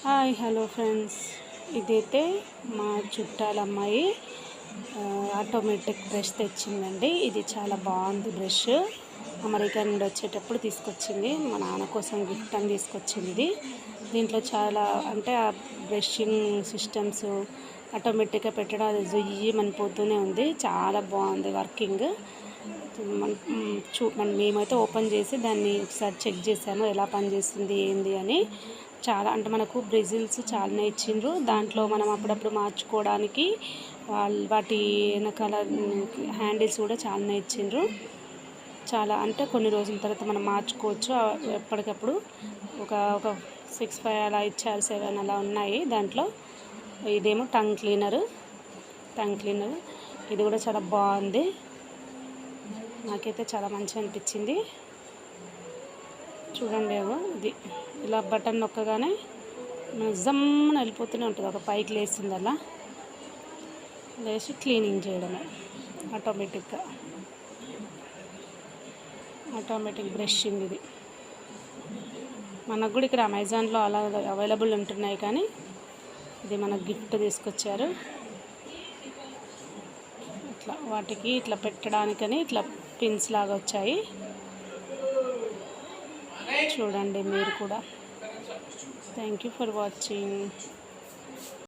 Hi hello friends, ఇదైతే మా చుట్టాల అమ్మాయి ఆటోమేటిక్ బ్రష్ తెచ్చిందండి. ఇది చాలా బాగుంది బ్రష్. అమెరికా నుండి వచ్చేటప్పుడు తీసుకొచ్చింది, మా నాన్న కోసం గిఫ్ట్ అని తీసుకొచ్చింది. దీంట్లో చాలా అంటే ఆ బ్రషింగ్ సిస్టమ్స్ ఆటోమేటిక్గా పెట్టడం అది జుయ్యమని పోతూనే ఉంది. చాలా బాగుంది వర్కింగ్. మేమైతే ఓపెన్ చేసి దాన్ని ఒకసారి చెక్ చేసాము ఎలా పనిచేస్తుంది ఏంది అని. చాలా అంటే మనకు బ్రెజిల్స్ చాలానే ఇచ్చిండ్రు. దాంట్లో మనం అప్పుడప్పుడు మార్చుకోవడానికి వాటి వెనకాల హ్యాండిల్స్ కూడా చాలానే ఇచ్చిండ్రు. చాలా అంటే కొన్ని రోజుల తర్వాత మనం మార్చుకోవచ్చు ఎప్పటికప్పుడు. ఒక ఒక 6-5 అలా ఇచ్చారు, 7 అలా ఉన్నాయి దాంట్లో. ఇదేమో టంగ్ క్లీనర్. ఇది కూడా చాలా బాగుంది, నాకైతే చాలా మంచిగా అనిపించింది. చూడండి, ఇది ఇలా బటన్ నొక్కగానే జమ్మని వెళ్ళిపోతూనే ఉంటుంది. ఒక పైకి లేస్తుంది, అలా లేచి క్లీనింగ్ చేయడమే ఆటోమేటిక్ బ్రషింగ్. ఇది మనకు కూడా ఇక్కడ అమెజాన్లో అలా అవైలబుల్ ఉంటున్నాయి, కానీ ఇది మనకు గిఫ్ట్ తీసుకొచ్చారు. ఇట్లా వాటికి ఇట్లా పెట్టడానికని ఇట్లా పిన్స్ లాగా వచ్చాయి. చూడండి మీరు కూడా. Thank you for watching.